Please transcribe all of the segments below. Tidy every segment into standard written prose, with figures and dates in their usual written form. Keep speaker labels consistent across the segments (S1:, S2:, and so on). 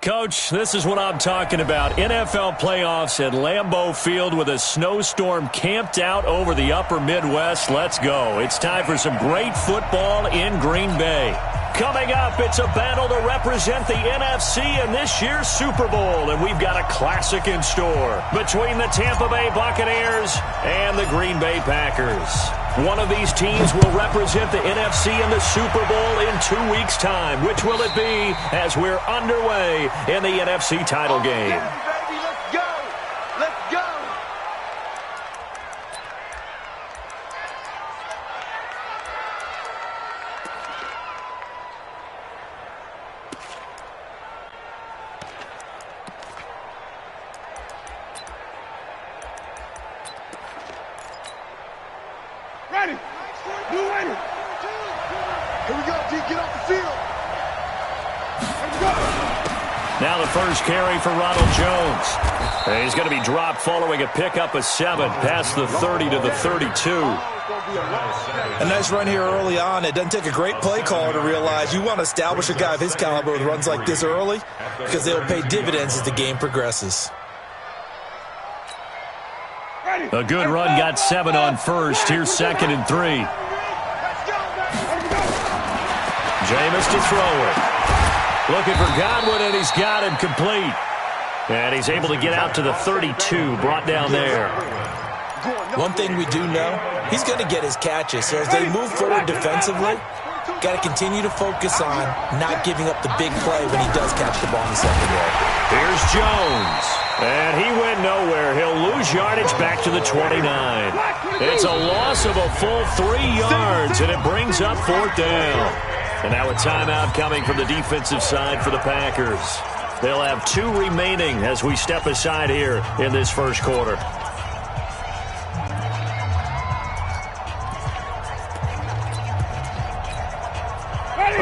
S1: Coach, this is what I'm talking about. NFL playoffs at Lambeau Field with a snowstorm camped out over the upper Midwest. Let's go. It's time for some great football in Green Bay. Coming up, it's a battle to represent the NFC in this year's Super Bowl, and we've got a classic in store between the Tampa Bay Buccaneers and the Green Bay Packers. One of these teams will represent the NFC in the Super Bowl in 2 weeks' time. Which will it be as we're underway in the NFC title game?
S2: Baby, let's go! Let's go! Ready! You ready? Here we go, D. Get off the field. Let's go.
S1: Now the first carry for Ronald Jones. And he's going to be dropped following a pickup of 7 past the 30 to the 32.
S3: A nice run here early on. It doesn't take a great play caller to realize you want to establish a guy of his caliber with runs like this early because they'll pay dividends as the game progresses.
S1: A good run got 7 on first. Here's 2nd and 3. Jameis to throw it. Looking for Godwin, and he's got him complete. And he's able to get out to the 32, brought down there.
S3: One thing we do know, he's going to get his catches. So as they move forward defensively, got to continue to focus on not giving up the big play when he does catch the ball in the secondary.
S1: Here's Jones. And he went nowhere. He'll lose yardage back to the 29. It's a loss of a full 3 yards, and it brings up 4th down. And now a timeout coming from the defensive side for the Packers. They'll have 2 remaining as we step aside here in this first quarter.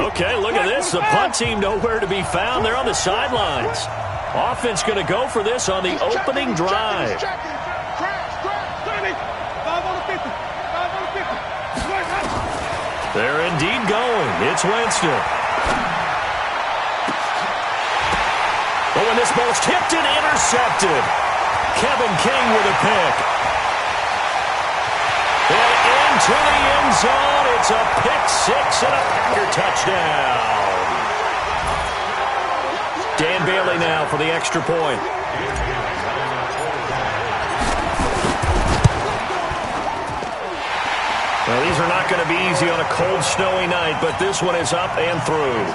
S1: Okay, look at this. The punt team nowhere to be found. They're on the sidelines. Offense going to go for this on the opening drive. They're indeed going. It's Winston. Oh, and this ball's tipped and intercepted. Kevin King with a pick. And into the end zone. It's a pick 6 and a Packer touchdown. Dan Bailey now for the extra point. Well, these are not going to be easy on a cold, snowy night, but this one is up and through.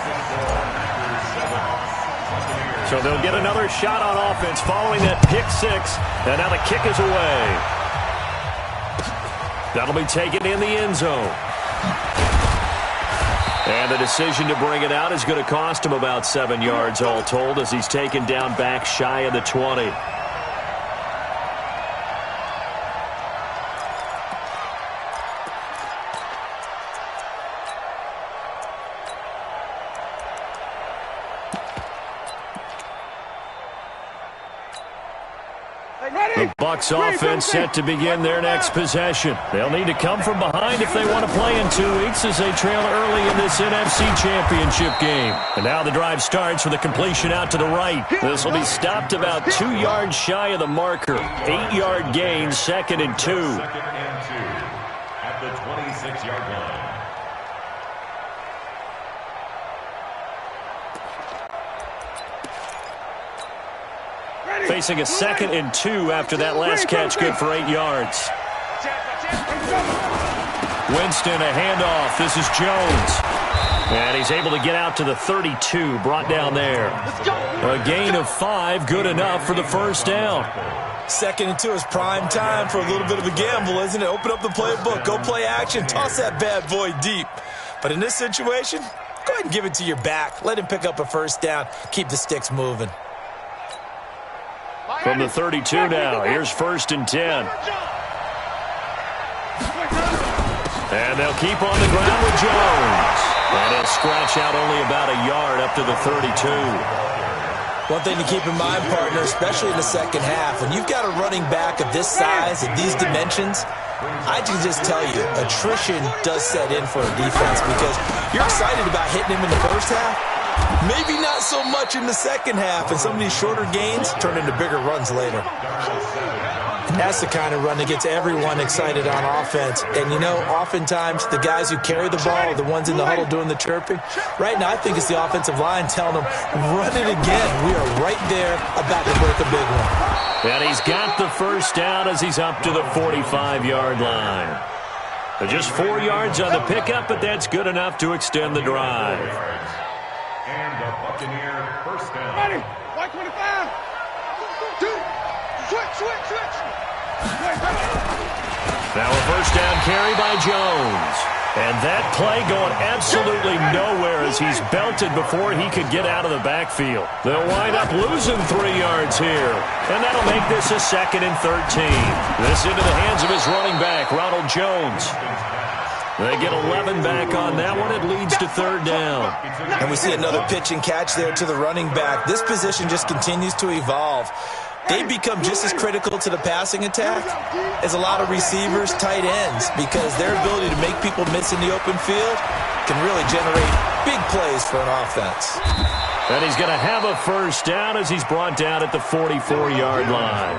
S1: So they'll get another shot on offense following that pick 6, and now the kick is away. That'll be taken in the end zone. And the decision to bring it out is going to cost him about 7 yards all told as he's taken down back shy of the 20. The Bucs offense set to begin their next possession. They'll need to come from behind if they want to play in 2 weeks as they trail early in this NFC Championship game. And now the drive starts with a completion out to the right. This will be stopped about 2 yards shy of the marker. 8-yard gain, 2nd and 2.
S4: At the 26-yard line.
S1: Facing a 2nd and 2 after that last catch, good for 8 yards. Winston, a handoff. This is Jones. And he's able to get out to the 32, brought down there. A gain of 5, good enough for the first down.
S3: 2nd and 2 is prime time for a little bit of a gamble, isn't it? Open up the playbook, go play action, toss that bad boy deep. But in this situation, go ahead and give it to your back. Let him pick up a first down. Keep the sticks moving.
S1: From the 32 now, here's 1st and 10. And they'll keep on the ground with Jones. And he'll scratch out only about a yard up to the 32.
S3: One thing to keep in mind, partner, especially in the second half, when you've got a running back of this size, of these dimensions, I can just tell you, attrition does set in for a defense because you're excited about hitting him in the first half, Maybe not so much in the second half, and some of these shorter gains turn into bigger runs later. And that's the kind of run that gets everyone excited on offense. And, you know, oftentimes the guys who carry the ball are the ones in the huddle doing the chirping. Right now, I think it's the offensive line telling them, run it again. We are right there about to break a big one.
S1: And he's got the first down as he's up to the 45-yard line. Just 4 yards on the pickup, but that's good enough to extend the drive.
S4: And the Buccaneer first down.
S2: Ready. White 25. 2. Switch.
S1: Now a first down carry by Jones. And that play going absolutely nowhere as he's belted before he could get out of the backfield. They'll wind up losing 3 yards here. And that'll make this a 2nd and 13. This into the hands of his running back, Ronald Jones. They get 11 back on that one. It leads to 3rd down.
S3: And we see another pitch and catch there to the running back. This position just continues to evolve. They become just as critical to the passing attack as a lot of receivers, tight ends, because their ability to make people miss in the open field can really generate big plays for an offense.
S1: And he's going to have a first down as he's brought down at the 44-yard line.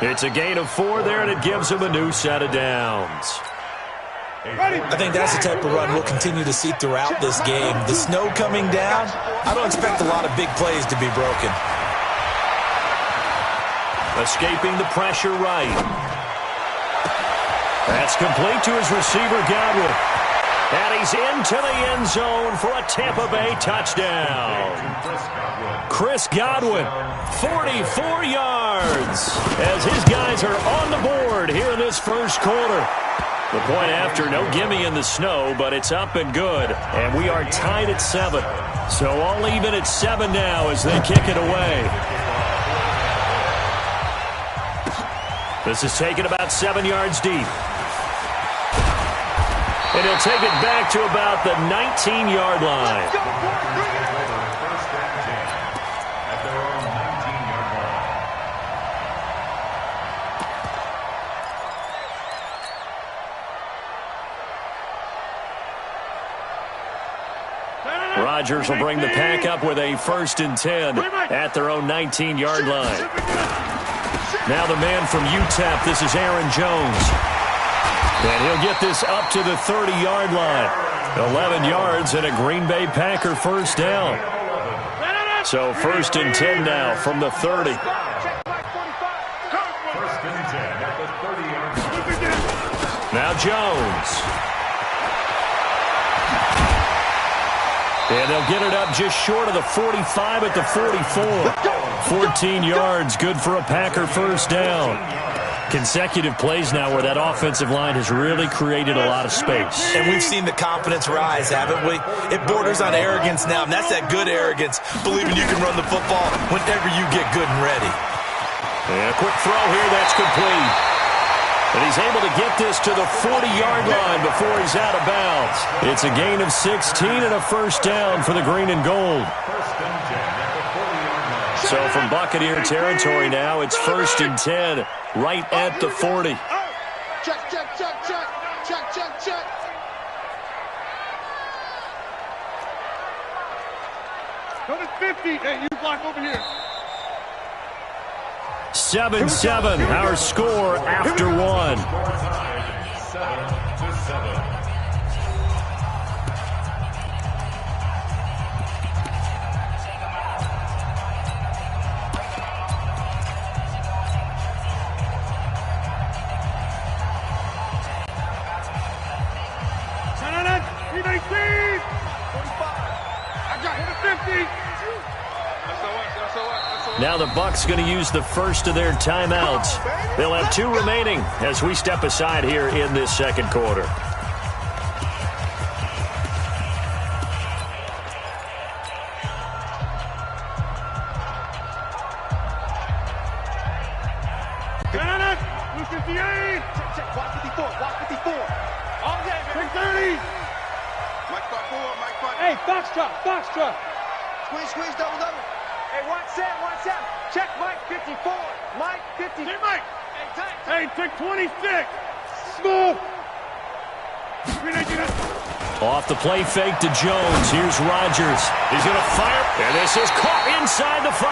S1: It's a gain of 4 there, and it gives him a new set of downs.
S3: I think that's the type of run we'll continue to see throughout this game. The snow coming down, I don't expect a lot of big plays to be broken.
S1: Escaping the pressure right. That's complete to his receiver, Godwin. And he's into the end zone for a Tampa Bay touchdown. Chris Godwin, 44 yards, as his guys are on the board here in this first quarter. The point after, no gimme in the snow, but it's up and good. And we are tied at 7. So all even at 7 now as they kick it away. This is taken about 7 yards deep. And he'll take it back to about the 19-yard line.
S4: First and 10 at their own 19-yard line.
S1: Rodgers will bring the pack up with a 1st and 10 at their own 19-yard line. Now the man from UTEP, this is Aaron Jones. And he'll get this up to the 30-yard line. 11 yards and a Green Bay Packer first down. So 1st and 10 now from the 30.
S4: 1st and 10 at the 30-yard line.
S1: Now Jones. And they'll get it up just short of the 45 at the 44. 14 yards, good for a Packer first down. Consecutive plays now where that offensive line has really created a lot of space.
S3: And we've seen the confidence rise, haven't we? It borders on arrogance now, and that's that good arrogance, believing you can run the football whenever you get good and ready.
S1: And a quick throw here, that's complete. And he's able to get this to the 40-yard line before he's out of bounds. It's a gain of 16 and a first down for the green and gold. So from Buccaneer territory now, it's 1st and 10 right at the 40.
S2: Check. Go to 50. Hey, you block over here.
S1: 7-7, our score after 1.
S4: 7-7.
S1: Now the Bucs going to use the first of their timeouts. They'll have 2 remaining as we step aside here in this second quarter.
S2: Hey, box truck. Squeeze, double. Hey, 1-7. Check Mike 54. Mike 54. Hey, Mike. Hey, check 26. Smooth.
S1: Off the play fake to Jones. Here's Rodgers. He's going to fire. And this is caught inside the 5.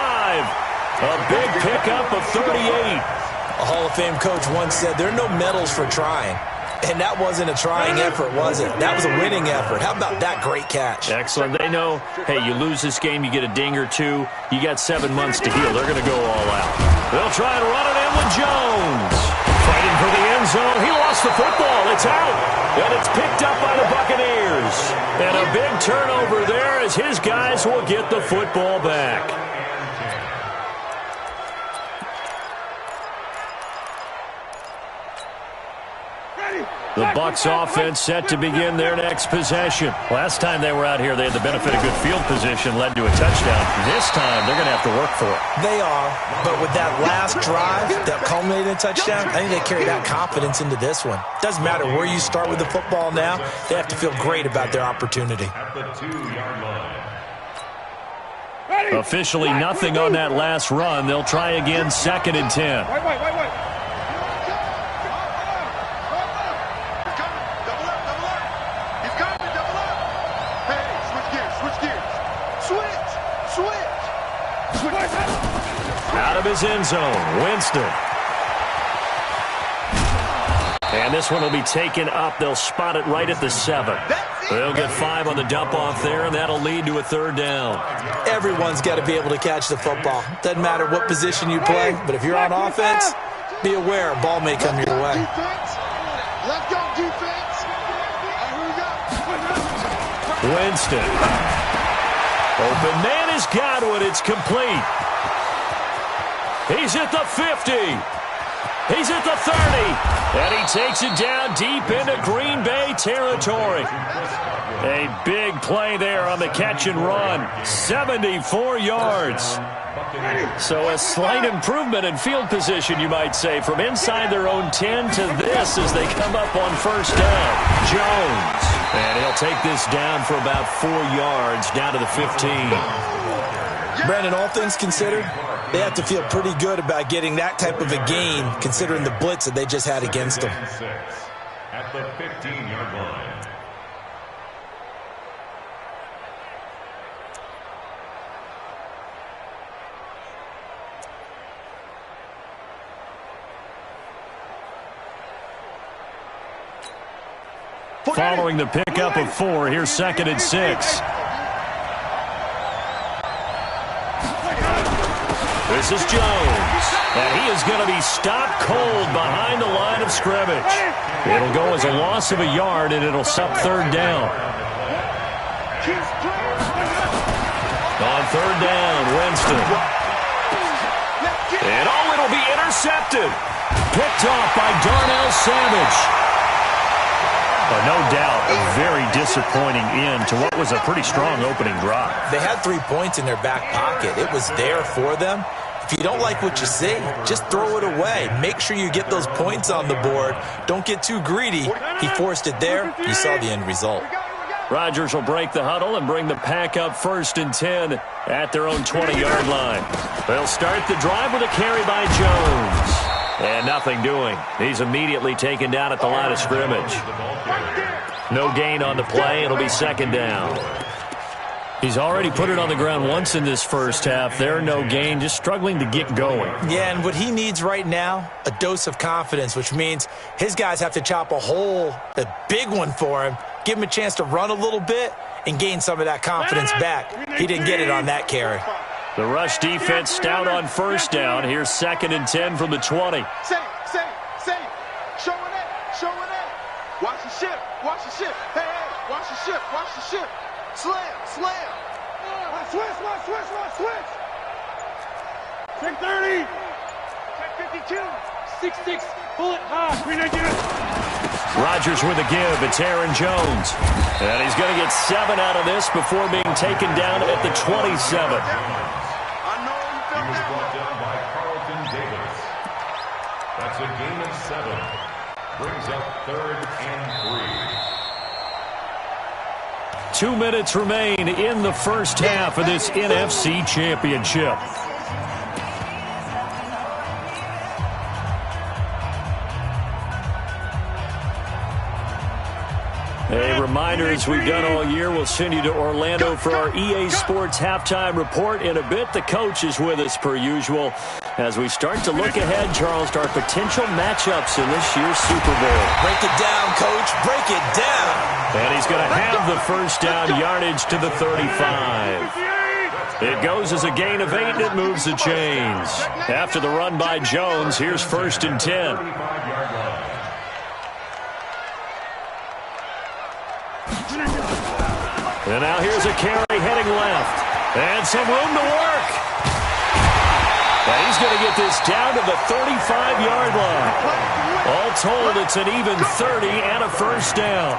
S1: A big pickup of 38.
S3: A Hall of Fame coach once said there are no medals for trying. And that wasn't a trying effort, was it? That was a winning effort. How about that great catch?
S1: Excellent. They know, hey, you lose this game, you get a ding or two. You got 7 months to heal. They're going to go all out. They'll try and run it in with Jones. Fighting for the end zone. He lost the football. It's out. And it's picked up by the Buccaneers. And a big turnover there as his guys will get the football back. The Bucs offense set to begin their next possession. Last time they were out here, they had the benefit of good field position, led to a touchdown. This time, they're going to have to work for it.
S3: They are, but with that last drive that culminated in a touchdown, I think they carry that confidence into this one. Doesn't matter where you start with the football now, they have to feel great about their opportunity.
S4: At the 2-yard line.
S1: Officially nothing on that last run. They'll try again, 2nd and 10.
S2: Wait.
S1: Out of his end zone, Winston. And this one will be taken up. They'll spot it right at the 7. They'll get 5 on the dump off there, and that'll lead to a 3rd down.
S3: Everyone's got to be able to catch the football. Doesn't matter what position you play, but if you're on offense, be aware a ball may come your way.
S2: Let's go, defense.
S1: Winston. Open man is Godwin. It's complete. He's at the 50. He's at the 30. And he takes it down deep into Green Bay territory. A big play there on the catch and run. 74 yards. So a slight improvement in field position, you might say, from inside their own 10 to this as they come up on 1st down. Jones. And he'll take this down for about 4 yards down to the 15.
S3: Brandon, all things considered, they have to feel pretty good about getting that type of a gain considering the blitz that they just had against them.
S4: At the 15-yard line.
S1: Following the pickup of 4, here's 2nd and 6. This is Jones, and he is going to be stopped cold behind the line of scrimmage. It'll go as a loss of a yard, and it'll sup 3rd down. On 3rd down, Winston. And it'll be intercepted. Picked off by Darnell Savage. No doubt, a very disappointing end to what was a pretty strong opening drive.
S3: They had 3 points in their back pocket. It was there for them. If you don't like what you see, just throw it away. Make sure you get those points on the board. Don't get too greedy. He forced it there. You saw the end result.
S1: Rodgers will break the huddle and bring the pack up 1st and 10 at their own 20-yard line. They'll start the drive with a carry by Jones. And nothing doing. He's immediately taken down at the line of scrimmage. No gain on the play. It'll be 2nd down. He's already put it on the ground once in this first half. There, no gain, just struggling to get going.
S3: Yeah, and what he needs right now, a dose of confidence, which means his guys have to chop a big one for him, give him a chance to run a little bit and gain some of that confidence back. He didn't get it on that carry.
S1: The rush defense stout on 1st down. Here's 2nd and 10 from the 20.
S2: Say. Showing it. Watch the ship. Hey, watch the ship. Slam. Switch. Check 30. Check 52. 6-6. Pull it high.
S1: Rodgers with a give. It's Aaron Jones. And he's going to get 7 out of this before being taken down at the 27.
S4: He was brought down by Carlton Davis. That's a gain of 7. Brings up 3rd and 3.
S1: 2 minutes remain in the first half of this NFC Championship. A reminder. reminder, as we've done all year, we'll send you to Orlando for our EA Sports halftime report in a bit. The coach is with us per usual as we start to look ahead, Charles, to our potential matchups in this year's Super Bowl.
S3: Break it down, Coach. Break it down.
S1: And he's going to have the first down yardage to the 35. It goes as a gain of 8, and it moves the chains. After the run by Jones, here's 1st and 10. And now here's a carry heading left. And some room to work. And he's going to get this down to the 35-yard line. All told, it's an even 30 and a first down.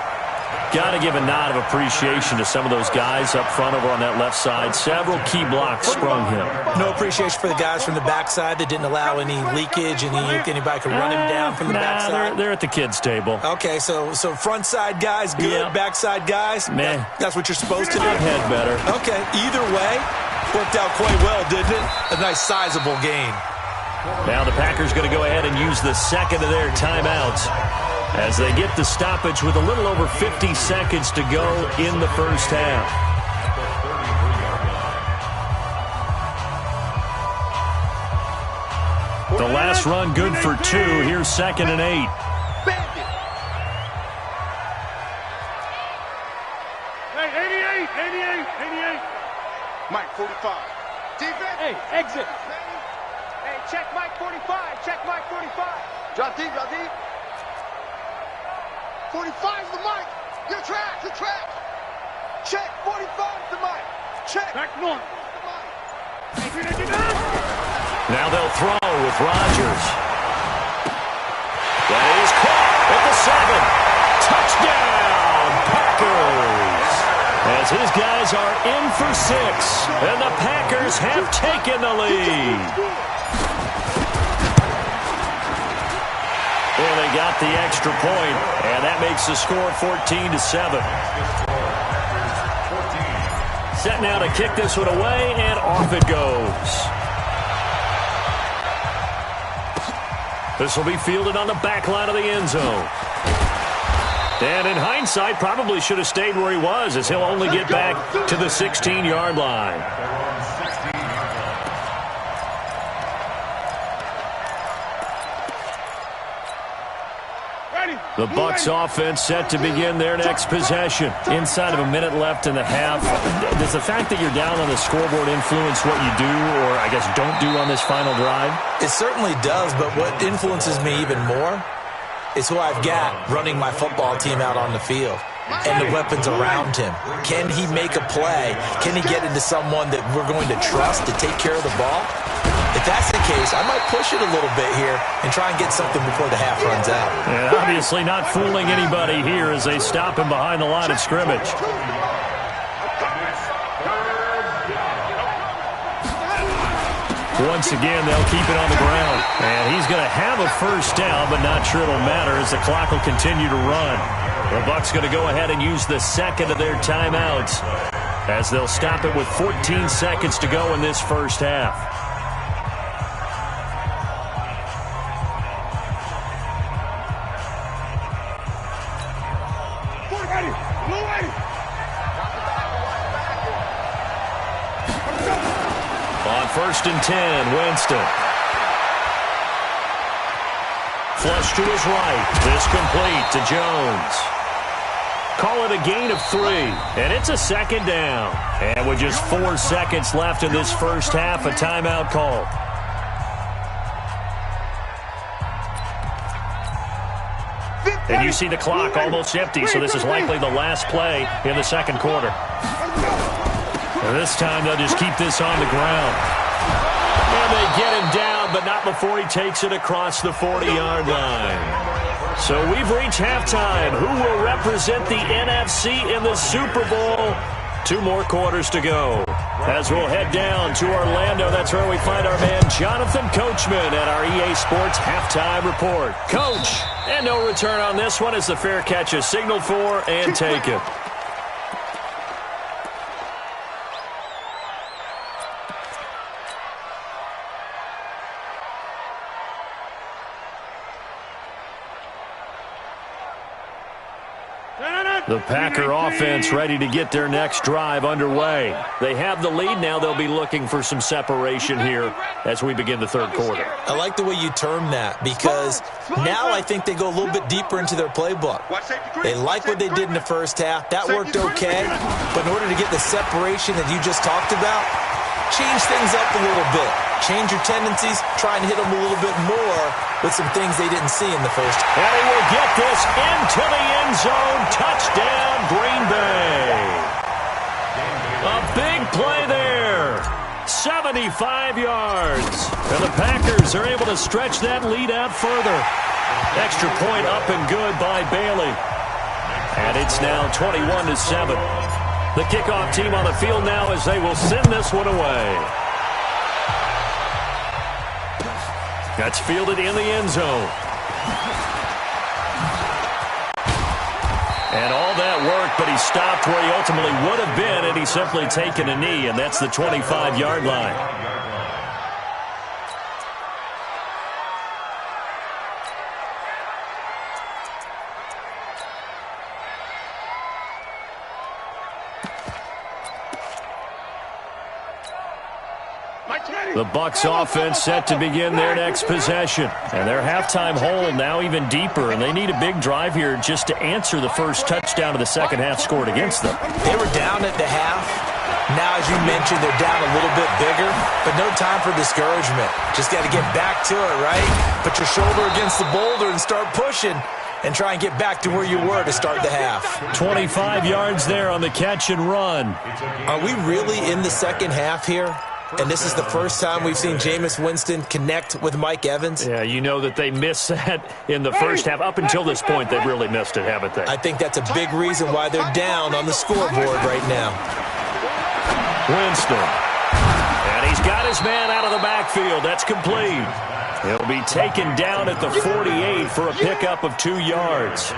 S1: Got to give a nod of appreciation to some of those guys up front over on that left side. Several key blocks sprung him.
S3: No appreciation for the guys from the backside that didn't allow any leakage and anybody could run him down from the backside.
S1: They're at the kids' table.
S3: Okay, so front side guys good,
S1: yeah.
S3: Backside guys, that's what you're supposed to do.
S1: I've had better.
S3: Okay, either way, worked out quite well, didn't it? A nice sizable gain.
S1: Now the Packers going to go ahead and use the second of their timeouts as they get the stoppage with a little over 50 seconds to go in the first half. The last run good for 2. Here's 2nd and 8.
S2: Hey, 88. Mike, 45. Defense. Hey, exit. Hey, check Mike 45. Check Mike 45. Drop deep. 45's the mic. Your track. Check. 45's the mic. Check. Back north.
S1: Now they'll throw with Rodgers. That is caught at the 7. Touchdown, Packers. As his guys are in for 6, and the Packers have taken the lead. Well, they got the extra point, and that makes the score 14-7. Set now to kick this one away, and off it goes. This will be fielded on the back line of the end zone. And in hindsight, probably should have stayed where he was, as he'll only get back to the 16-yard line. The Bucs offense set to begin their next possession. Inside of a minute left in the half. Does the fact that you're down on the scoreboard influence what you do, or I guess don't do on this final drive?
S3: It certainly does, but what influences me even more is who I've got running my football team out on the field and the weapons around him. Can he make a play? Can he get into someone that we're going to trust to take care of the ball? If that's the case, I might push it a little bit here and try and get something before the half runs out.
S1: And obviously not fooling anybody here as they stop him behind the line of scrimmage. Once again, they'll keep it on the ground. And he's going to have a first down, but not sure it'll matter as the clock will continue to run. The Bucs going to go ahead and use the second of their timeouts as they'll stop it with 14 seconds to go in this first half. On 1st and 10, Winston. Flush to his right. This complete to Jones. Call it a gain of 3, and it's a second down. And with just 4 seconds left in this first half, a timeout call. And you see the clock almost empty, so this is likely the last play in the second quarter. And this time they'll just keep this on the ground. And they get him down, but not before he takes it across the 40-yard line. So we've reached halftime. Who will represent the NFC in the Super Bowl? 2 more quarters to go. As we'll head down to Orlando, that's where we find our man Jonathan Coachman at our EA Sports Halftime Report. Coach, and no return on this one as the fair catch is signaled for and taken. The Packer offense ready to get their next drive underway. They have the lead now. They'll be looking for some separation here as we begin the third quarter.
S3: I like the way you term that because now I think they go a little bit deeper into their playbook. They like what they did in the first half. That worked okay. But in order to get the separation that you just talked about, change things up a little bit. Change your tendencies. Try and hit them a little bit more with some things they didn't see in the first.
S1: And he will get this into the end zone. Touchdown, Green Bay. A big play there. 75 yards. And the Packers are able to stretch that lead out further. Extra point up and good by Bailey. And it's now 21-7. The kickoff team on the field now as they will send this one away. That's fielded in the end zone. And all that work, but he stopped where he ultimately would have been had he simply taken a knee, and that's the 25-yard line. The Bucs offense set to begin their next possession. And their halftime hole now even deeper, and they need a big drive here just to answer the first touchdown of the second half scored against them.
S3: They were down at the half. Now, as you mentioned, they're down a little bit bigger, but no time for discouragement. Just got to get back to it, right? Put your shoulder against the boulder and start pushing and try and get back to where you were to start the half.
S1: 25 yards there on the catch and run.
S3: Are we really in the second half here? And this is the first time we've seen Jameis Winston connect with Mike Evans.
S1: Yeah, you know that they missed that in the first half. Up until this point, they've really missed it, haven't they?
S3: I think that's a big reason why they're down on the scoreboard right now.
S1: Winston. And he's got his man out of the backfield. That's complete. He'll be taken down at the 48 for a pickup of 2 yards.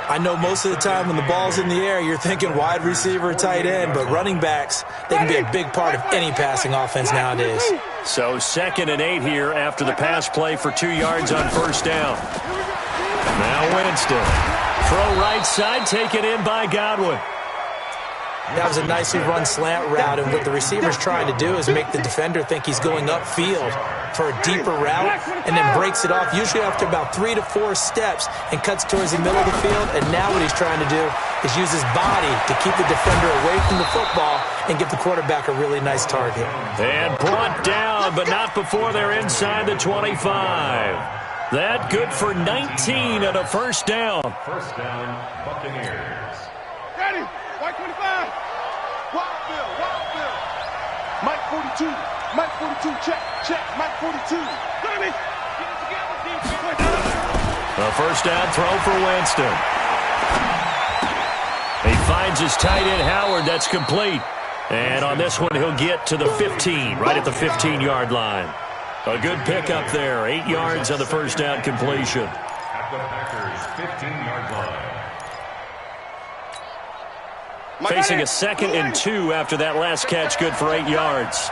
S3: I know most of the time when the ball's in the air, you're thinking wide receiver, tight end, but running backs, they can be a big part of any passing offense nowadays.
S1: So 2nd and 8 here after the pass play for 2 yards on first down. Now Winston. Throw right side, taken in by Godwin.
S3: That was a nicely run slant route, and what the receiver's trying to do is make the defender think he's going upfield for a deeper route and then breaks it off, usually after about 3 to 4 steps, and cuts towards the middle of the field. And now what he's trying to do is use his body to keep the defender away from the football and give the quarterback a really nice target.
S1: And brought down, but not before they're inside the 25. That good for 19 and a first down.
S4: First down, Buccaneers.
S2: Ready? White 25. Wild Bill. Mike 42. Mike 42. Check. Mike 42. Look at me. Get it together, defense.
S1: A first down throw for Winston. He finds his tight end Howard. That's complete. And on this one, he'll get to the 15, right at the 15-yard line. A good pickup there. 8 yards on the first down completion.
S4: At the Packers' 15-yard line.
S1: Facing a 2nd and 2 after that last catch, good for 8 yards.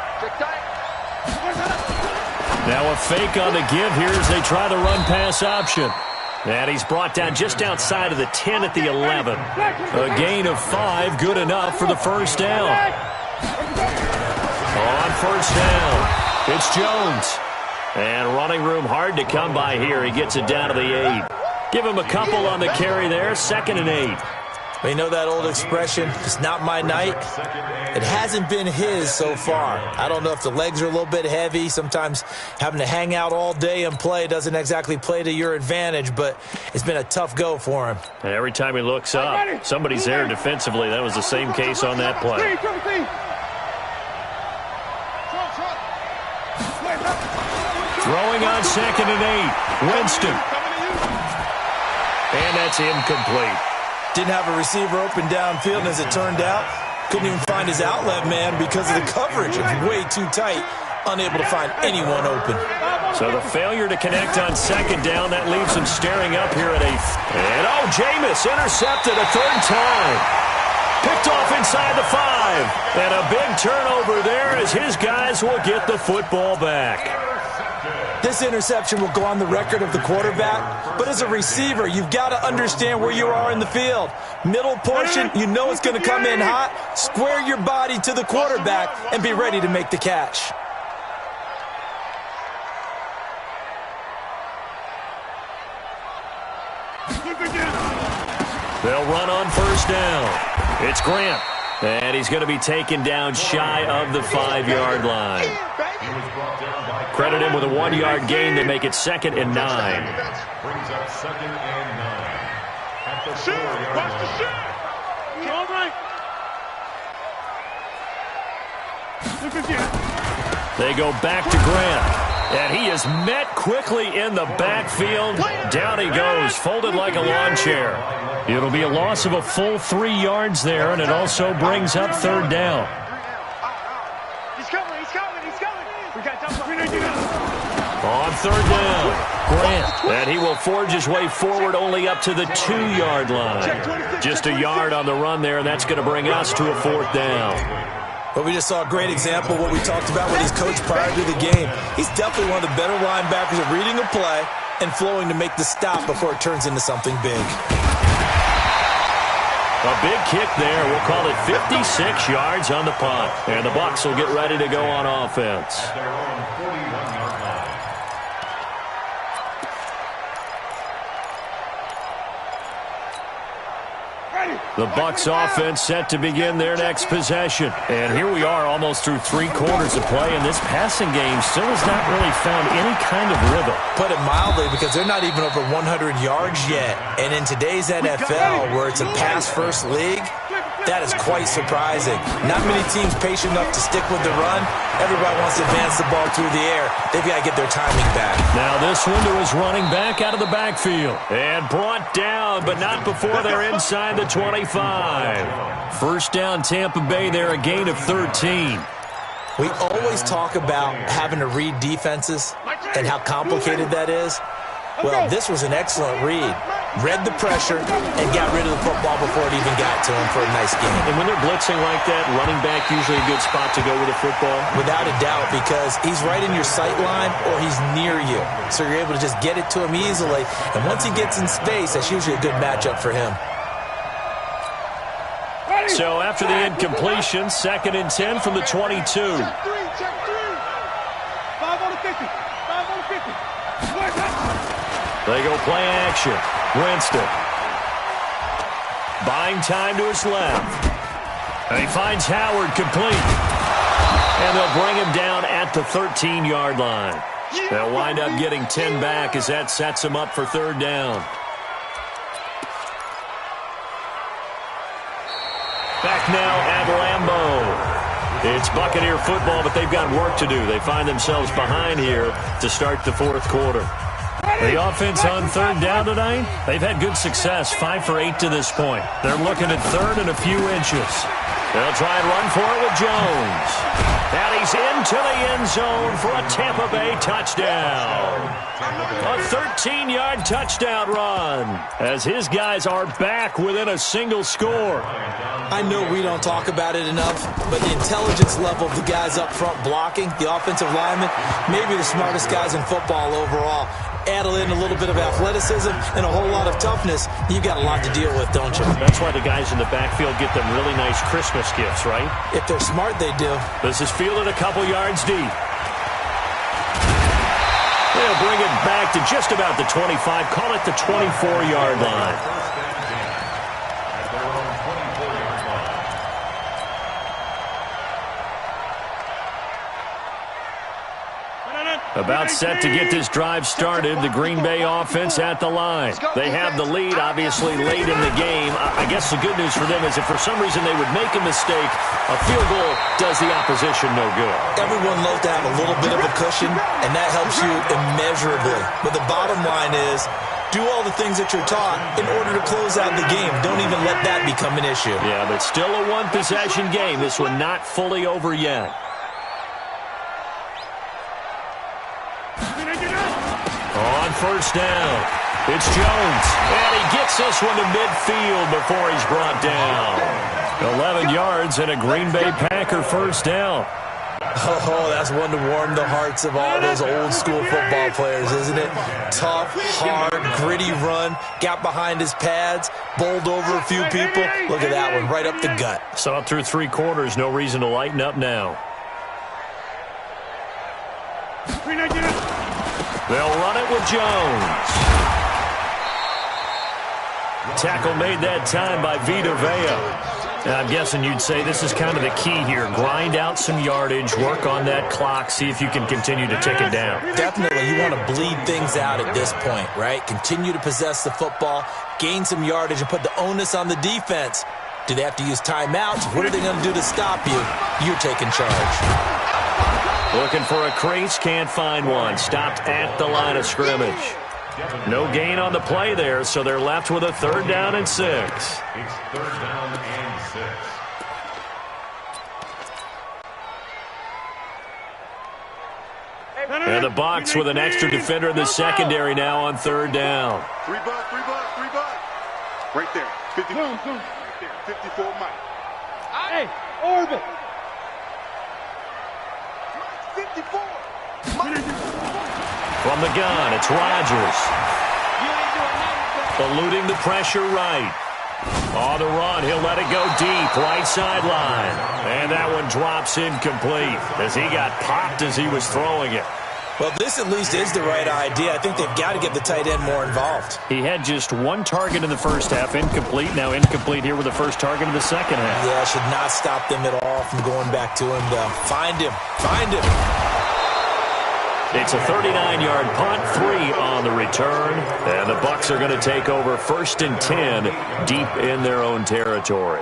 S1: Now a fake on the give here as they try the run-pass option. And he's brought down just outside of the 10 at the 11. A gain of 5, good enough for the first down. On first down, it's Jones. And running room hard to come by here. He gets it down to the 8. Give him a couple on the carry there, 2nd and 8.
S3: You know that old expression, it's not my night. It hasn't been his so far. I don't know if the legs are a little bit heavy. Sometimes having to hang out all day and play doesn't exactly play to your advantage, but it's been a tough go for him.
S1: And every time he looks up, somebody's there defensively. That was the same case on that play. Throwing on 2nd and 8. Winston. And that's incomplete.
S3: Didn't have a receiver open downfield, and as it turned out, couldn't even find his outlet man because of the coverage. It was way too tight, unable to find anyone open.
S1: So the failure to connect on 2nd down, that leaves him staring up here at 8th. And Jameis intercepted a 3rd time. Picked off inside the 5. And a big turnover there as his guys will get the football back.
S3: This interception will go on the record of the quarterback, but as a receiver, you've got to understand where you are in the field. Middle portion, you know it's going to come in hot. Square your body to the quarterback and be ready to make the catch.
S1: They'll run on first down. It's Grant. And he's going to be taken down shy of the 5-yard line. Credit him with a 1-yard gain to make it 2nd and 9.
S4: Brings up 2nd and 9. At the 4-yard line.
S1: They go back to Grant. And he is met quickly in the backfield. Down he goes, folded like a lawn chair. It'll be a loss of a full 3 yards there, and it also brings up 3rd down.
S2: He's coming. We got
S1: On 3rd down, Grant. And he will forge his way forward only up to the 2-yard line. Just a yard on the run there, and that's going to bring us to a 4th down.
S3: But we just saw a great example of what we talked about with his coach prior to the game. He's definitely one of the better linebackers at reading a play and flowing to make the stop before it turns into something big.
S1: A big kick there. We'll call it 56 yards on the punt. And the Bucs will get ready to go on offense.
S4: At their own 41-yard line.
S1: The Bucs offense set to begin their next possession. And here we are almost through 3 quarters of play, and this passing game still has not really found any kind of rhythm.
S3: Put it mildly, because they're not even over 100 yards yet. And in today's NFL, where it's a pass-first league, that is quite surprising. Not many teams patient enough to stick with the run. Everybody wants to advance the ball through the air. They've got to get their timing back.
S1: Now this one to his running back out of the backfield. And brought down, but not before they're inside the 25. First down, Tampa Bay there, a gain of 13.
S3: We always talk about having to read defenses and how complicated that is. Well, this was an excellent read. Read the pressure and got rid of the football before it even got to him for a nice game.
S1: And when they're blitzing like that, running back usually a good spot to go with the football?
S3: Without a doubt, because he's right in your sight line or he's near you. So you're able to just get it to him easily. And once he gets in space, that's usually a good matchup for him.
S1: So after the incompletion, 2nd and 10 from the 22.
S2: Check 3. 5 on the 50. 5 on the 50.
S1: They go play action. Winston. Buying time to his left. And he finds Howard complete. And they'll bring him down at the 13-yard line. They'll wind up getting 10 back as that sets him up for 3rd down. Back now at Lambeau. It's Buccaneer football, but they've got work to do. They find themselves behind here to start the 4th quarter. The offense on 3rd down tonight, they've had good success, 5 for 8 to this point. They're looking at 3rd and a few inches. They'll try and run for it with Jones. And he's into the end zone for a Tampa Bay touchdown. A 13-yard touchdown run as his guys are back within a single score.
S3: I know we don't talk about it enough, but the intelligence level of the guys up front blocking, the offensive linemen, maybe the smartest guys in football overall. Add in a little bit of athleticism and a whole lot of toughness, you've got a lot to deal with, don't you?
S1: That's why the guys in the backfield get them really nice Christmas gifts, right?
S3: If they're smart, they do.
S1: This is fielded a couple yards deep. They'll bring it back to just about the 25, call it the 24-yard line. About set to get this drive started, the Green Bay offense at the line. They have the lead, obviously, late in the game. I guess the good news for them is if for some reason they would make a mistake, a field goal does the opposition no good.
S3: Everyone loves to have a little bit of a cushion, and that helps you immeasurably. But the bottom line is, do all the things that you're taught in order to close out the game. Don't even let that become an issue.
S1: Yeah, but still a one-possession game. This one not fully over yet. On first down, it's Jones, and he gets this one to midfield before he's brought down. 11 yards and a Green Bay Packer first down.
S3: Oh, that's one to warm the hearts of all those old-school football players, isn't it? Tough, hard, gritty run, got behind his pads, bowled over a few people. Look at that one, right up the gut.
S1: So up through 3 quarters, no reason to lighten up now. They'll run it with Jones. Tackle made that time by Vita Vea. Now, I'm guessing you'd say this is kind of the key here. Grind out some yardage, work on that clock, see if you can continue to tick it down.
S3: Definitely, you want to bleed things out at this point, right? Continue to possess the football, gain some yardage, and put the onus on the defense. Do they have to use timeouts? What are they going to do to stop you? You're taking charge.
S1: Looking for a crease, can't find one. Stopped at the line of scrimmage. No gain on the play there, so they're left with a 3rd down and 6.
S4: It's 3rd down and 6.
S1: And the Bucs with an extra defender in the secondary now on 3rd down.
S2: 3 bucks. Right there. 50. Right there. 54 Mike.
S5: Hey, orbit.
S2: 54.
S1: From the gun, it's Rodgers. Eluding the pressure right. On the run, he'll let it go deep, right sideline. And that one drops incomplete as he got popped as he was throwing it.
S3: Well, this at least is the right idea. I think they've got to get the tight end more involved.
S1: He had just 1 target in the first half, incomplete. Now incomplete here with the first target in the second half.
S3: Yeah, should not stop them at all from going back to him, though. Find him.
S1: It's a 39-yard punt, 3 on the return. And the Bucs are going to take over 1st and 10 deep in their own territory.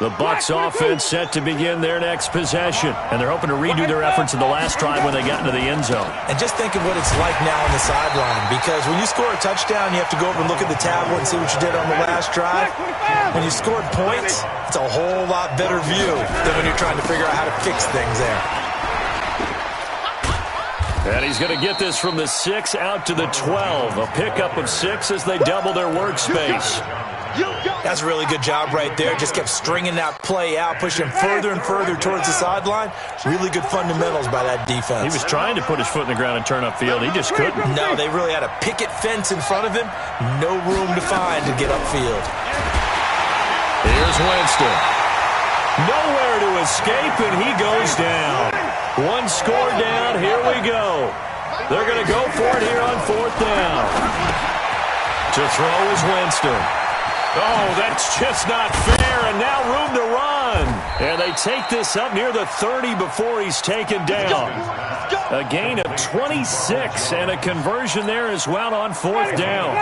S1: The Bucs offense set to begin their next possession. And they're hoping to redo their efforts in the last drive when they got into the end zone.
S3: And just think of what it's like now on the sideline. Because when you score a touchdown, you have to go over and look at the tablet and see what you did on the last drive. When you scored points, it's a whole lot better view than when you're trying to figure out how to fix things there.
S1: And he's going to get this from the 6 out to the 12. A pickup of 6 as they double their workspace.
S3: That's a really good job right there. Just kept stringing that play out, pushing further and further towards the sideline. Really good fundamentals by that defense.
S1: He was trying to put his foot in the ground and turn upfield. He just couldn't.
S3: No, they really had a picket fence in front of him. No room to find to get upfield.
S1: Here's Winston. Nowhere to escape, and he goes down. 1 score down. Here we go. They're going to go for it here on 4th down. To throw is Winston. Oh, that's just not fair, and now room to run. And they take this up near the 30 before he's taken down. A gain of 26 and a conversion there as well on 4th down.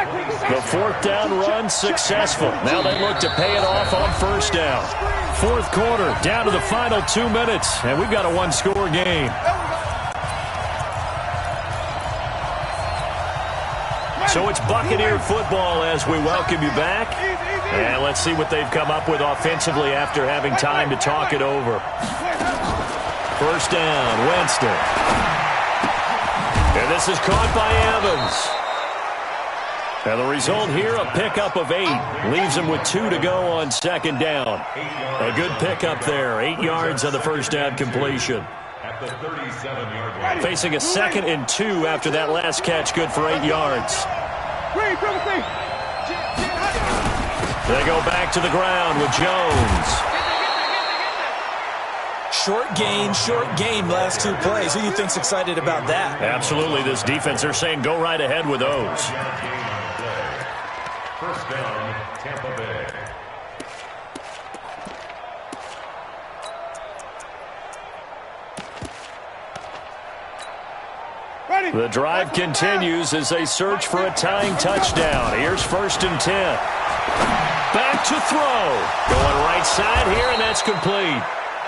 S1: The 4th down run successful. Now they look to pay it off on 1st down. 4th quarter, down to the final 2 minutes, and we've got a 1-score game. So it's Buccaneer football as we welcome you back. And let's see what they've come up with offensively after having time to talk it over. 1st down, Winston. And this is caught by Evans. And the result here, a pickup of 8. Leaves him with 2 to go on 2nd down. A good pickup there. 8 yards on the 1st down completion.
S4: At the 37-yard line.
S1: Facing a 2nd and 2 after that last catch, good for 8 yards. They go back to the ground with Jones.
S3: Short gain, last 2 plays. Who do you think's excited about that?
S1: Absolutely, this defense, they're saying go right ahead with those.
S4: 1st down, Tampa Bay.
S1: The drive continues as they search for a tying touchdown. Here's 1st and 10. Back to throw. Going right side here, and that's complete.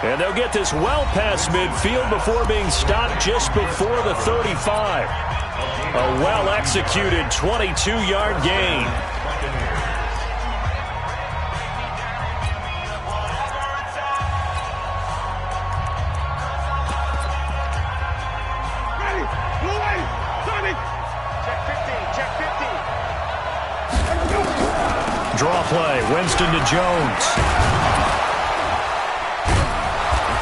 S1: And they'll get this well past midfield before being stopped just before the 35. A well-executed 22-yard gain. Draw play, Winston to Jones.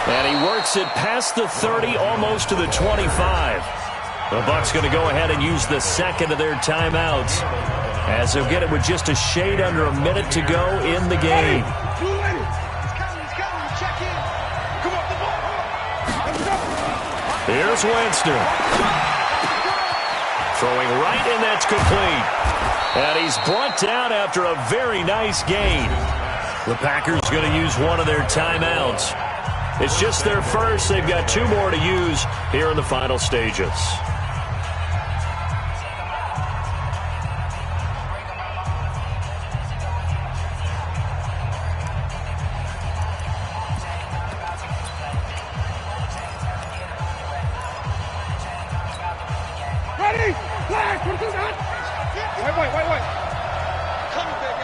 S1: And he works it past the 30, almost to the 25. The Bucs going to go ahead and use the second of their timeouts, as they'll get it with just a shade under a minute to go in the game. Here's Winston. Throwing right, and that's complete. And he's brought down after a very nice gain. The Packers going to use one of their timeouts. It's just their first. They've got two more to use here in the final stages.
S5: Ready? Flag! Wait. Coming back.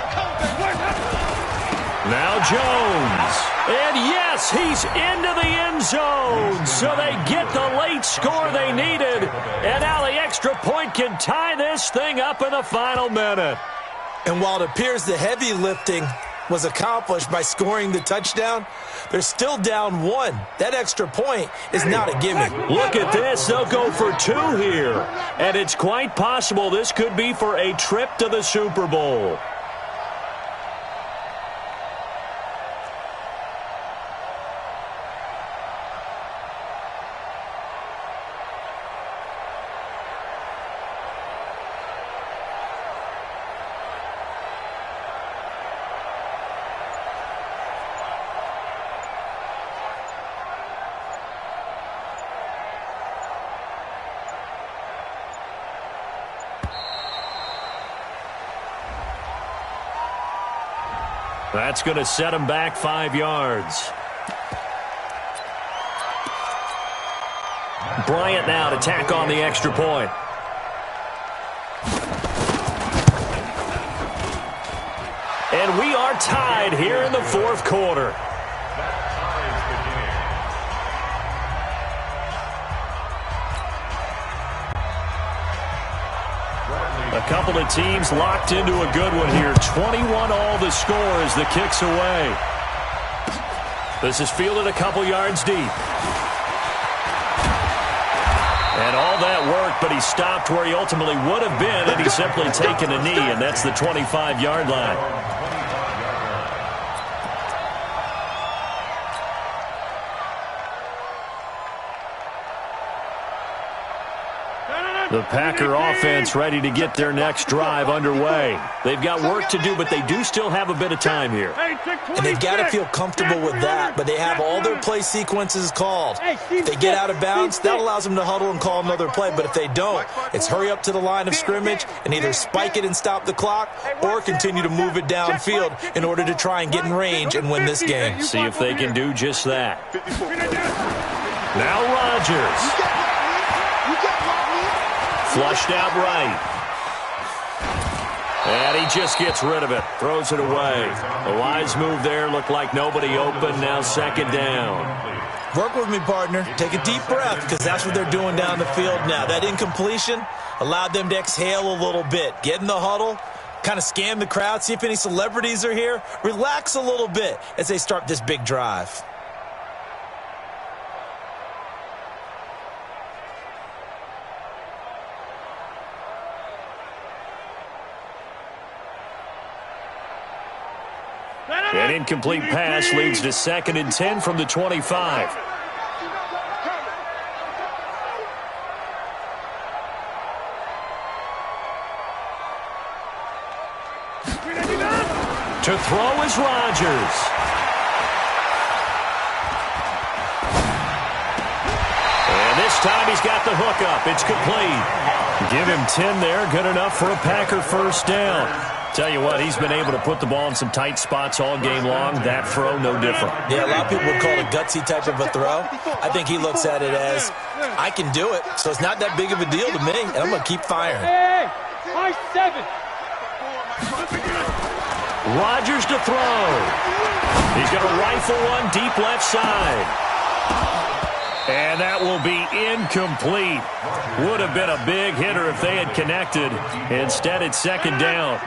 S1: Now Jones. And yes, he's into the end zone. So they get the late score they needed. And now the extra point can tie this thing up in the final minute.
S3: And while it appears the heavy lifting was accomplished by scoring the touchdown, they're still down one. That extra point is not a gimme.
S1: Look at this. They'll go for two here. And it's quite possible this could be for a trip to the Super Bowl. That's going to set him back 5 yards. Bryant now to tack on the extra point. And we are tied here in the fourth quarter. A couple of teams locked into a good one here. 21 all the score as the kick's away. This is fielded a couple yards deep. And all that work, but he stopped where he ultimately would have been, and he's simply taken a knee, and that's the 25-yard line. The Packer offense ready to get their next drive underway. They've got work to do, but they do still have a bit of time here.
S3: And they've got to feel comfortable with that, but they have all their play sequences called. If they get out of bounds, that allows them to huddle and call another play, but if they don't, it's hurry up to the line of scrimmage and either spike it and stop the clock or continue to move it downfield in order to try and get in range and win this game.
S1: See if they can do just that. Now Rodgers. Flushed out right. And he just gets rid of it. Throws it away. A wise move there. Looked like nobody open. Now second down.
S3: Work with me, partner. Take a deep breath, because that's what they're doing down the field now. That incompletion allowed them to exhale a little bit. Get in the huddle. Kind of scan the crowd. See if any celebrities are here. Relax a little bit as they start this big drive.
S1: An incomplete pass leads to 2nd and 10 from the 25. To throw is Rodgers. And this time he's got the hook up. It's complete. Give him 10 there. Good enough for a Packer first down. Tell you what, he's been able to put the ball in some tight spots all game long. That throw, no different.
S3: Yeah, a lot of people would call it a gutsy type of a throw. I think he looks at it as, I can do it, so it's not that big of a deal to me, and I'm going to keep firing.
S5: Hey, high 7.
S1: Rodgers to throw. He's going to rifle one deep left side. And that will be incomplete. Would have been a big hitter if they had connected. Instead, it's second down.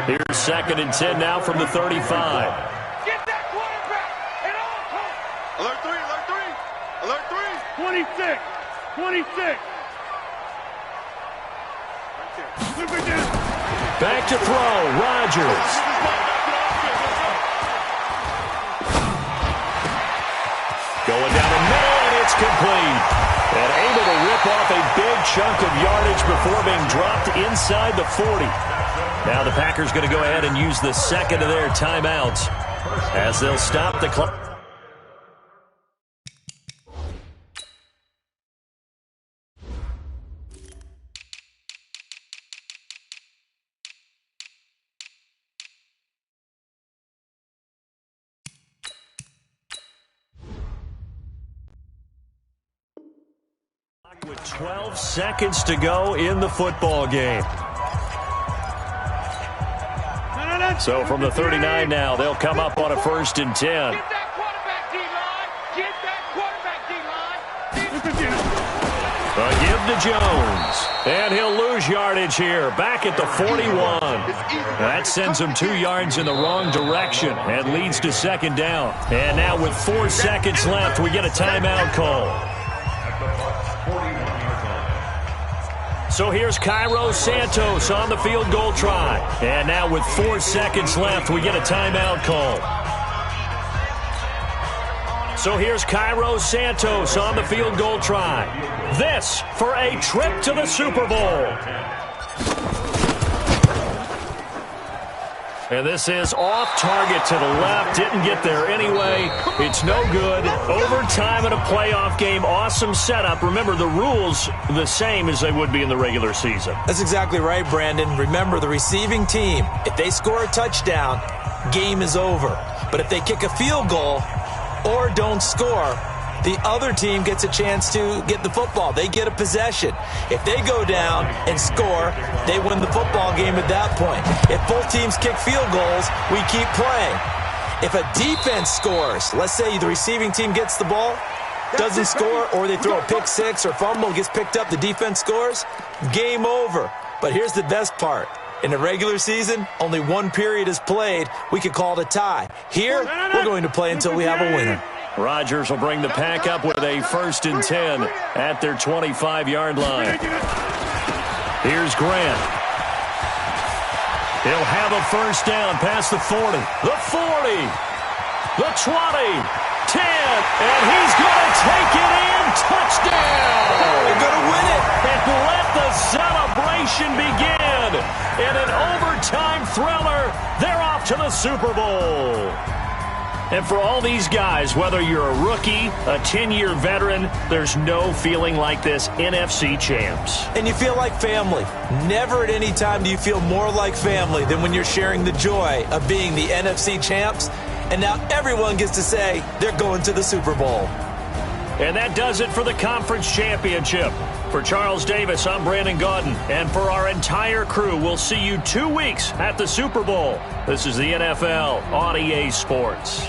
S1: Here's 2nd and 10 now from the 35.
S2: Get that quarterback at all costs. Alert 3.
S5: 26.
S1: Back to throw, Rodgers. Going down the middle, and it's complete. And able to rip off a big chunk of yardage before being dropped inside the 40. Now the Packers going to go ahead and use the second of their timeouts as they'll stop the clock. With 12 seconds to go in the football game. So from the 39 now, they'll come up on a 1st and 10.
S5: Get that quarterback D-line. Get that quarterback D-line.
S1: A give to Jones. And he'll lose yardage here. Back at the 41. That sends him 2 yards in the wrong direction and leads to 2nd down. And now with 4 seconds left, we get a timeout call. So here's Cairo Santos on the field goal try. And now with 4 seconds left, we get a timeout call. So here's Cairo Santos on the field goal try. This for a trip to the Super Bowl. And this is off target to the left. Didn't get there anyway. It's no good. Overtime in a playoff game. Awesome setup. Remember, the rules the same as they would be in the regular season.
S3: That's exactly right, Brandon. Remember, the receiving team, if they score a touchdown, game is over. But if they kick a field goal or don't score, the other team gets a chance to get the football. They get a possession. If they go down and score, they win the football game at that point. If both teams kick field goals, we keep playing. If a defense scores, let's say the receiving team gets the ball, doesn't score, or they throw a pick six or fumble, gets picked up, the defense scores, game over. But here's the best part. In the regular season, only 1 period is played. We could call it a tie. Here, we're going to play until we have a winner.
S1: Rodgers will bring the Pack up with a 1st and 10 at their 25-yard line. Here's Grant. He'll have a 1st down past the 40. The 40. The 20. 10. And he's going to take it in. Touchdown.
S3: They're going to win it.
S1: And let the celebration begin. In an overtime thriller, they're off to the Super Bowl. And for all these guys, whether you're a rookie, a 10-year veteran, there's no feeling like this NFC champs.
S3: And you feel like family. Never at any time do you feel more like family than when you're sharing the joy of being the NFC champs. And now everyone gets to say they're going to the Super Bowl.
S1: And that does it for the conference championship. For Charles Davis, I'm Brandon Gaudin. And for our entire crew, we'll see you 2 weeks at the Super Bowl. This is the NFL on EA Sports.